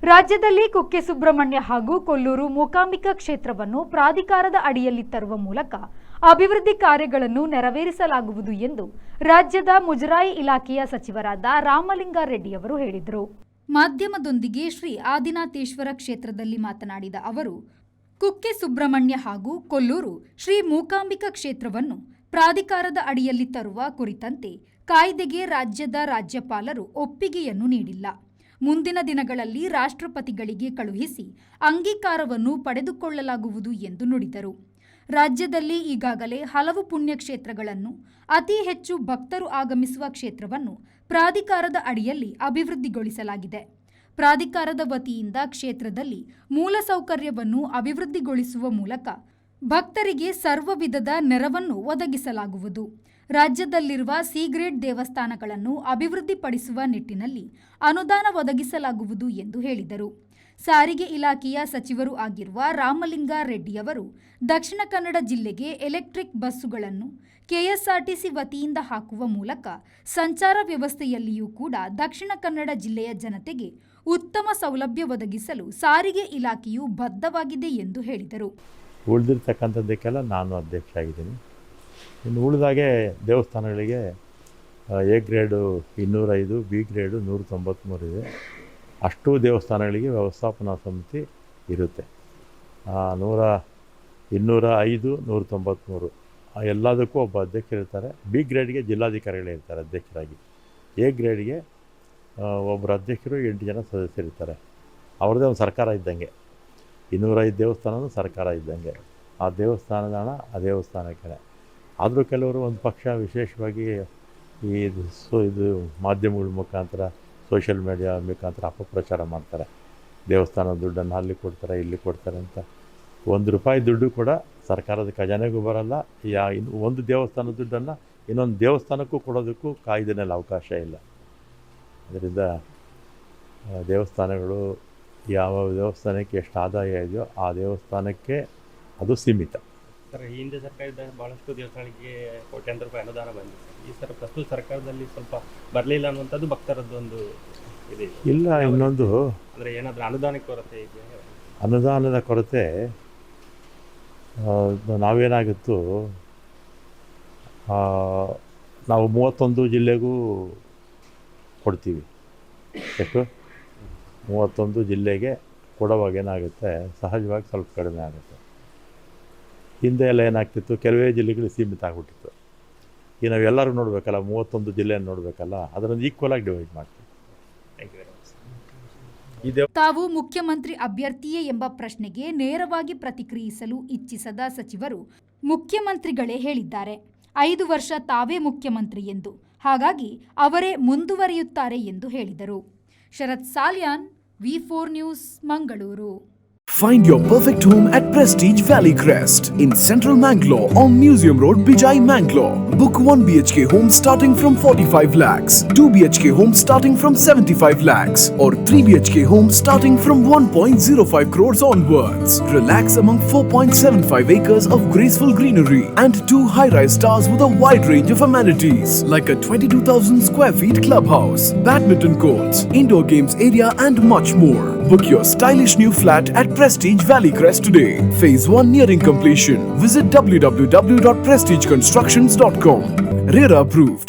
ರಾಜ್ಯದಲ್ಲಿ ಕುಕ್ಕೆ ಸುಬ್ರಹ್ಮಣ್ಯ ಹಾಗೂ ಕೊಲ್ಲೂರು ಮೂಕಾಂಬಿಕಾ ಕ್ಷೇತ್ರವನ್ನು ಪ್ರಾಧಿಕಾರದ ಅಡಿಯಲ್ಲಿ ತರುವ ಮೂಲಕ ಅಭಿವೃದ್ಧಿ ಕಾರ್ಯಗಳನ್ನು ನೆರವೇರಿಸಲಾಗುವುದು ಎಂದು ರಾಜ್ಯದ ಮುಜರಾಯಿ ಇಲಾಖೆಯ ಸಚಿವರಾದ ರಾಮಲಿಂಗಾರೆಡ್ಡಿ ಅವರು ಹೇಳಿದರು. ಮಾಧ್ಯಮದೊಂದಿಗೆ ಶ್ರೀ ಆದಿನಾಥೇಶ್ವರ ಕ್ಷೇತ್ರದಲ್ಲಿ ಮಾತನಾಡಿದ ಅವರು, ಕುಕ್ಕೆ ಸುಬ್ರಹ್ಮಣ್ಯ ಹಾಗೂ ಕೊಲ್ಲೂರು ಶ್ರೀ ಮೂಕಾಂಬಿಕಾ ಕ್ಷೇತ್ರವನ್ನು ಪ್ರಾಧಿಕಾರದ ಅಡಿಯಲ್ಲಿ ತರುವ ಕುರಿತಂತೆ ಕಾಯ್ದೆಗೆ ರಾಜ್ಯದ ರಾಜ್ಯಪಾಲರು ಒಪ್ಪಿಗೆಯನ್ನು ನೀಡಿಲ್ಲ. ಮುಂದಿನ ದಿನಗಳಲ್ಲಿ ರಾಷ್ಟ್ರಪತಿಗಳಿಗೆ ಕಳುಹಿಸಿ ಅಂಗೀಕಾರವನ್ನು ಪಡೆದುಕೊಳ್ಳಲಾಗುವುದು ಎಂದು ನುಡಿದರು. ರಾಜ್ಯದಲ್ಲಿ ಈಗಾಗಲೇ ಹಲವು ಪುಣ್ಯಕ್ಷೇತ್ರಗಳನ್ನು, ಅತಿ ಹೆಚ್ಚು ಭಕ್ತರು ಆಗಮಿಸುವ ಕ್ಷೇತ್ರವನ್ನು ಪ್ರಾಧಿಕಾರದ ಅಡಿಯಲ್ಲಿ ಅಭಿವೃದ್ಧಿಗೊಳಿಸಲಾಗಿದೆ. ಪ್ರಾಧಿಕಾರದ ವತಿಯಿಂದ ಕ್ಷೇತ್ರದಲ್ಲಿ ಮೂಲಸೌಕರ್ಯವನ್ನು ಅಭಿವೃದ್ಧಿಗೊಳಿಸುವ ಮೂಲಕ ಭಕ್ತರಿಗೆ ಸರ್ವ ವಿಧದ ನೆರವನ್ನು ಒದಗಿಸಲಾಗುವುದು. ರಾಜ್ಯದಲ್ಲಿರುವ ಸಿ ಗ್ರೇಡ್ ದೇವಸ್ಥಾನಗಳನ್ನು ಅಭಿವೃದ್ಧಿಪಡಿಸುವ ನಿಟ್ಟಿನಲ್ಲಿ ಅನುದಾನ ಒದಗಿಸಲಾಗುವುದು ಎಂದು ಹೇಳಿದರು. ಸಾರಿಗೆ ಇಲಾಖೆಯ ಸಚಿವರು ಆಗಿರುವ ರಾಮಲಿಂಗಾರೆಡ್ಡಿಯವರು ದಕ್ಷಿಣ ಕನ್ನಡ ಜಿಲ್ಲೆಗೆ ಎಲೆಕ್ಟ್ರಿಕ್ ಬಸ್ಸುಗಳನ್ನು ಕೆಎಸ್ಆರ್ಟಿಸಿ ವತಿಯಿಂದ ಹಾಕುವ ಮೂಲಕ ಸಂಚಾರ ವ್ಯವಸ್ಥೆಯಲ್ಲಿಯೂ ಕೂಡ ದಕ್ಷಿಣ ಕನ್ನಡ ಜಿಲ್ಲೆಯ ಜನತೆಗೆ ಉತ್ತಮ ಸೌಲಭ್ಯ ಒದಗಿಸಲು ಸಾರಿಗೆ ಇಲಾಖೆಯು ಬದ್ಧವಾಗಿದೆ ಎಂದು ಹೇಳಿದರು. ಉಳಿದಿರ್ತಕ್ಕಂಥದ್ದಕ್ಕೆಲ್ಲ ನಾನು ಅಧ್ಯಕ್ಷ ಆಗಿದ್ದೀನಿ. ಇನ್ನು ಉಳಿದಾಗೆ ದೇವಸ್ಥಾನಗಳಿಗೆ ಎ ಗ್ರೇಡು 205, ಬಿ ಗ್ರೇಡು 193 ಇದೆ. ಅಷ್ಟು ದೇವಸ್ಥಾನಗಳಿಗೆ ವ್ಯವಸ್ಥಾಪನಾ ಸಮಿತಿ ಇರುತ್ತೆ. 205, 193 ಎಲ್ಲದಕ್ಕೂ ಒಬ್ಬ ಅಧ್ಯಕ್ಷರಿರ್ತಾರೆ. ಬಿ ಗ್ರೇಡ್ಗೆ ಜಿಲ್ಲಾಧಿಕಾರಿಗಳೇ ಇರ್ತಾರೆ ಅಧ್ಯಕ್ಷರಾಗಿ. ಎ ಗ್ರೇಡ್ಗೆ ಒಬ್ಬರು ಅಧ್ಯಕ್ಷರು 8 ಜನ ಸದಸ್ಯರಿರ್ತಾರೆ. ಅವ್ರದ್ದೇ ಒಂದು ಸರ್ಕಾರ ಇದ್ದಂಗೆ. 205 ದೇವಸ್ಥಾನವೂ ಸರ್ಕಾರ ಇದ್ದಂಗೆ. ಆ ದೇವಸ್ಥಾನದ ಹಣ ಆ ದೇವಸ್ಥಾನಕ್ಕೆ. ಆದರೂ ಕೆಲವರು ಒಂದು ಪಕ್ಷ ವಿಶೇಷವಾಗಿ ಇದು ಮಾಧ್ಯಮಗಳ ಮುಖಾಂತರ, ಸೋಷಿಯಲ್ ಮೀಡಿಯಾ ಮುಖಾಂತರ ಅಪಪ್ರಚಾರ ಮಾಡ್ತಾರೆ. ದೇವಸ್ಥಾನದ ದುಡ್ಡನ್ನು ಅಲ್ಲಿ ಕೊಡ್ತಾರೆ, ಇಲ್ಲಿ ಕೊಡ್ತಾರೆ ಅಂತ. ₹1 ದುಡ್ಡು ಕೂಡ ಸರ್ಕಾರದ ಖಜಾನೆಗೂ ಬರಲ್ಲ. ಒಂದು ದೇವಸ್ಥಾನದ ದುಡ್ಡನ್ನು ಇನ್ನೊಂದು ದೇವಸ್ಥಾನಕ್ಕೂ ಕೊಡೋದಕ್ಕೂ ಕಾಯ್ದೆನಲ್ಲಿ ಅವಕಾಶ ಇಲ್ಲ. ಅದರಿಂದ ದೇವಸ್ಥಾನಗಳು ಯಾವ ದೇವಸ್ಥಾನಕ್ಕೆ ಎಷ್ಟು ಆದಾಯ ಇದೆಯೋ ಆ ದೇವಸ್ಥಾನಕ್ಕೆ ಅದು ಸೀಮಿತ. ಸರ್, ಈ ಹಿಂದೆ ಸರ್ಕಾರದ ಭಾಳಷ್ಟು ದೇವಸ್ಥಾನಕ್ಕೆ ಕೋಟ್ಯಾಂತರ ರೂಪಾಯಿ ಅನುದಾನ ಬಂದಿದೆ. ಈ ಸರ್ ಪ್ರಸ್ತುತ ಸರ್ಕಾರದಲ್ಲಿ ಸ್ವಲ್ಪ ಬರಲಿಲ್ಲ ಅನ್ನುವಂಥದ್ದು ಭಕ್ತರದ್ದೊಂದು ಇದೆ. ಇಲ್ಲ, ಇನ್ನೊಂದು ಅಂದರೆ ಏನಾದರೂ ಅನುದಾನಕ್ಕೆ ಕೊರತೆ ಇದೆ. ಅನುದಾನದ ಕೊರತೆ ನಾವೇನಾಗಿತ್ತು, ನಾವು 31 ಜಿಲ್ಲೆಗೂ ಕೊಡ್ತೀವಿ. ಎಷ್ಟು 31 ಜಿಲ್ಲೆಗೆ ಕೊಡುವಾಗ ಏನಾಗುತ್ತೆ, ಸಹಜವಾಗಿ ಸ್ವಲ್ಪ ಕಡಿಮೆ ಆಗುತ್ತೆ. ಹಿಂದೆ ಎಲ್ಲ ಏನಾಗ್ತಿತ್ತು, ಕೆಲವೇ ಜಿಲ್ಲೆಗಳು ಸೀಮಿತ ಆಗಿಬಿಟ್ಟಿತ್ತು. ಈಗ ನಾವೆಲ್ಲರೂ ನೋಡಬೇಕಲ್ಲ, 31 ಜಿಲ್ಲೆಯನ್ನು ನೋಡಬೇಕಲ್ಲ, ಅದನ್ನು ಈಕ್ವಲಾಗಿ ಡಿವೈಡ್ ಮಾಡ್ತೀವಿ. ತಾವು ಮುಖ್ಯಮಂತ್ರಿ ಅಭ್ಯರ್ಥಿಯೇ ಎಂಬ ಪ್ರಶ್ನೆಗೆ ನೇರವಾಗಿ ಪ್ರತಿಕ್ರಿಯಿಸಲು ಇಚ್ಛಿಸದ ಸಚಿವರು, ಮುಖ್ಯಮಂತ್ರಿಗಳೇ ಹೇಳಿದ್ದಾರೆ 5 ವರ್ಷ ತಾವೇ ಮುಖ್ಯಮಂತ್ರಿ ಎಂದು, ಹಾಗಾಗಿ ಅವರೇ ಮುಂದುವರಿಯುತ್ತಾರೆ ಎಂದು ಹೇಳಿದರು. Sharath Salian, V4 news, Mangaluru. Find your perfect home at Prestige Valley Crest in Central Mangalore on Museum Road, Bijai, Mangalore. Book 1 BHK home starting from 45 lakhs, 2 BHK home starting from 75 lakhs, or 3 BHK home starting from 1.05 crores onwards. Relax among 4.75 acres of graceful greenery and 2 high-rise towers with a wide range of amenities like a 22,000 square feet clubhouse, badminton courts, indoor games area and much more. Book your stylish new flat at Prestige Valley Crest today. Phase 1 nearing completion. Visit www.prestigeconstructions.com. RERA approved.